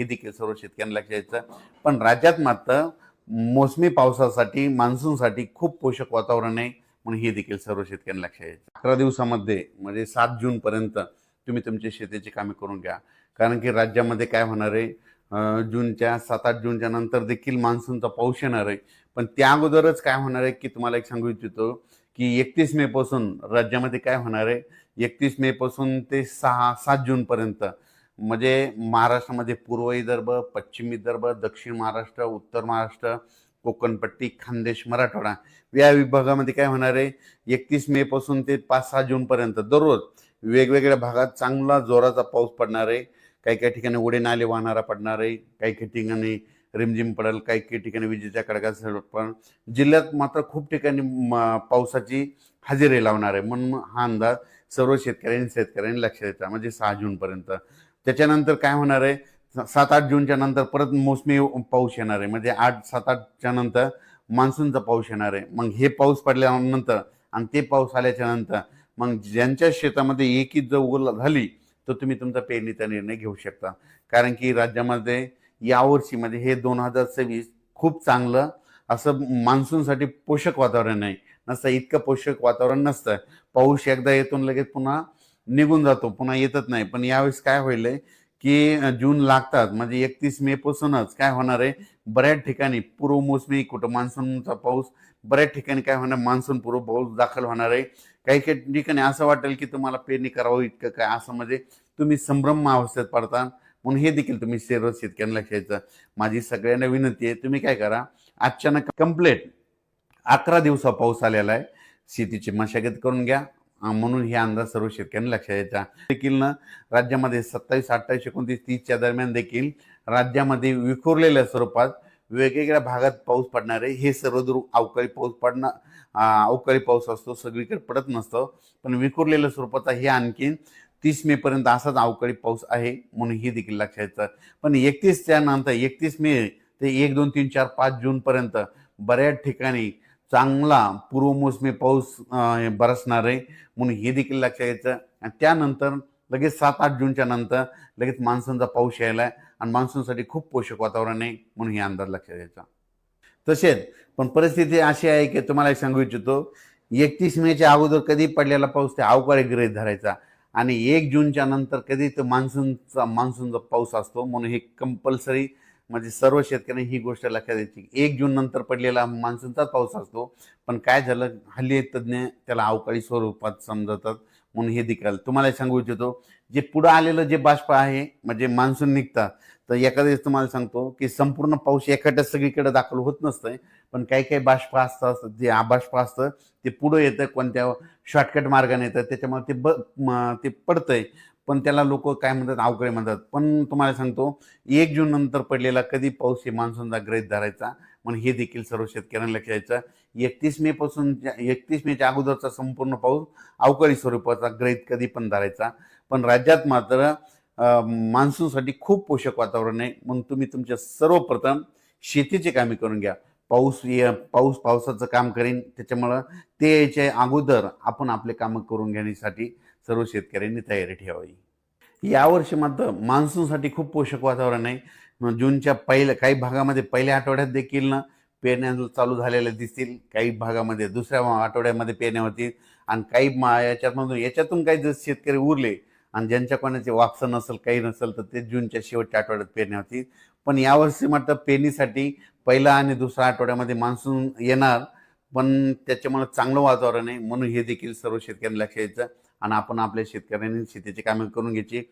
हे देखील सर्व शेतकऱ्यांना लक्षात द्यायचं. पण राज्यात मात्र मोसमी पावसासाठी मान्सूनसाठी खूप पोषक वातावरण आहे, म्हणून हे देखील सर्व शेतकऱ्यांना लक्षात द्यायचं. 11 दिवसामध्ये म्हणजे 7 जूनपर्यंत तुम्ही तुमची शेतीची कामे करून घ्या. कारण की राज्यामध्ये काय होणार आहे, जूनच्या 7-8 जूनच्या नंतर देखील मान्सूनचा पाऊस येणार आहे. पण त्या अगोदरच काय होणार आहे की तुम्हाला एक सांगू इच्छितो की 31 मे पासून राज्यामध्ये काय होणार आहे, 31 मे पासून ते 6-7 जूनपर्यंत म्हणजे महाराष्ट्रामध्ये पूर्व विदर्भ, पश्चिम विदर्भ, दक्षिण महाराष्ट्र, उत्तर महाराष्ट्र, कोकणपट्टी, खानदेश, मराठवाडा या विभागामध्ये काय होणार आहे, 31 मे पासून ते 5-6 जूनपर्यंत दररोज वेगवेगळ्या भागात चांगला जोराचा पाऊस पडणार आहे. काही काही ठिकाणी ओढे नाले वाहणारा पडणार आहे, काही काही ठिकाणी रिमझिम पडेल, काही काही ठिकाणी विजेच्या कडकडाटासह पण जिल्ह्यात मात्र खूप ठिकाणी पावसाची हजेरी लावणार आहे. म्हणून हा अंदाज सर्व शेतकऱ्यांनी लक्षात द्यायचा, म्हणजे 6 जूनपर्यंत. त्याच्यानंतर काय होणार आहे, 7-8 जूनच्या नंतर परत मोसमी पाऊस येणार आहे, म्हणजे 8-7-8च्या नंतर मान्सूनचा पाऊस येणार आहे. मग हे पाऊस पडल्यानंतर आणि ते पाऊस आल्याच्या नंतर मग ज्यांच्या शेतामध्ये एकच जर उगवण झाली तर तुम्ही तुमचा पेरणीचा निर्णय घेऊ शकता. कारण की राज्यामध्ये यावर्षी म्हणजे हे 2026 खूप चांगलं असं मान्सूनसाठी पोषक वातावरण आहे. नसतं इतकं पोषक वातावरण नसतं. पाऊस एकदा येतो लगेच पुन्हा निघून जातो, पुन्हा येतच नाही. पण यावेळेस काय होईल की जून लागतात म्हणजे 31 मे पासूनच काय होणार आहे, बऱ्याच ठिकाणी पूर्व मोसमी कुठं मान्सूनचा पाऊस बऱ्याच ठिकाणी काय होणार, मान्सून पूर्व पाऊस दाखल होणार आहे. काही काही ठिकाणी असं वाटेल की तुम्हाला पेरणी करावं इतकं काय, असं म्हणजे तुम्ही संभ्रम अवस्थेत पडता. म्हणून हे देखील तुम्ही सर्व शेतकऱ्यांना लक्षात द्यायचं. माझी सगळ्यांना विनंती आहे, तुम्ही काय करा, अचानक कंप्लीट 11 दिवसा पाऊस आलेला आहे, शेतीची मशागत करून घ्या. म्हणून हे अंदाज सर्व शेतकऱ्यांना लक्षात द्यायचा. देखील ना राज्यामध्ये 27, 28, 29, 30च्या दरम्यान देखील राज्यामध्ये विखुरलेल्या स्वरूपात वेगवेगळ्या भागात पाऊस पडणार आहे. हे सर्व दूर अवकाळी पाऊस पडणार, अवकाळी पाऊस असतो, सगळीकडे पडत नसतो, पण विखुरलेल्या स्वरूपाचा हे आणखीन 30 मे पर्यंत असाच अवकाळी पाऊस आहे, म्हणून हे देखील लक्षात द्यायचं. पण 31च्या नंतर 31 मे ते 1, 2, 3, 4, 5 जूनपर्यंत बऱ्याच ठिकाणी चांगला पूर्वमोसमी पाऊस बरसणार आहे, म्हणून हे देखील लक्षात घ्यायचं. आणि त्यानंतर लगेच 7-8 जूनच्या नंतर लगेच मान्सूनचा पाऊस यायला आहे आणि मान्सूनसाठी खूप पोषक वातावरण आहे, म्हणून हे अंदाज लक्षात घ्यायचा. तसेच पण परिस्थिती अशी आहे की तुम्हाला सांगू इच्छितो, 31 मेच्या अगोदर कधी पडलेला पाऊस ते अवकाळी गृहीत धरायचा आणि 1 जूनच्या नंतर कधी तो मान्सूनचा पाऊस असतो. म्हणून हे कंपल्सरी म्हणजे सर्व शेतकऱ्यांनी ही गोष्ट लक्षात द्यायची. 1 जून नंतर पडलेला मान्सूनचाच पाऊस असतो, पण काय झालं हल्ली तज्ज्ञ त्याला अवकाळी स्वरूपात समजतात, म्हणून हे देखील तुम्हाला सांगू इच्छितो. जे पुढं आलेलं जे बाष्प आहे म्हणजे मान्सून निघतात, तर एखाद्या वेळेस तुम्हाला सांगतो की संपूर्ण पाऊस एखाद्या सगळीकडे दाखल होत नसतंय, पण काही काही बाष्प असतात, जे आबाष्प असतं ते पुढं येतं, कोणत्या शॉर्टकट मार्गाने येतं, त्याच्यामुळे ते पडतंय. पण त्याला लोक काय म्हणतात, अवकाळी म्हणतात. पण तुम्हाला सांगतो 1 जून नंतर पडलेला कधी पाऊस हे मान्सूनचा गृहीत धरायचा, म्हणून हे देखील सर्व शेतकऱ्यांना लक्षात द्यायचं. 31 मेच्या अगोदरचा संपूर्ण पाऊस अवकाळी स्वरूपाचा गृहीत कधी पण धरायचा. पण राज्यात मात्र मान्सूनसाठी खूप पोषक वातावरण आहे, म्हणून तुम्ही तुमच्या सर्वप्रथम शेतीची कामे करून घ्या. पावसाचं काम करेन, त्याच्यामुळं ते यायच्या अगोदर आपण आपले कामं करून घेण्यासाठी सर्व शेतकऱ्यांनी तयारी ठेवावी. यावर्षी मात्र मान्सूनसाठी खूप पोषक वातावरण आहे. जूनच्या काही भागामध्ये पहिल्या आठवड्यात देखील ना पेरण्या चालू झालेल्या दिसतील, काही भागामध्ये दुसऱ्या आठवड्यामध्ये पेरण्या होतील आणि काही याच्यातून काही जर शेतकरी उरले आणि ज्यांच्या कोणाचे वापसं नसेल, काही नसेल, तर ते जूनच्या शेवटच्या आठवड्यात पेरण्या होतील. पण यावर्षी मात्र पेरणीसाठी पहिला आणि दुसऱ्या आठवड्यामध्ये मान्सून येणार, पण त्याच्यामुळे चांगलं वातावरण आहे, म्हणून हे देखील सर्व शेतकऱ्यांनी लक्षात द्यायचं आणि आपण आपल्या शेतकऱ्यांनी शेतीची कामे करून घ्यायची.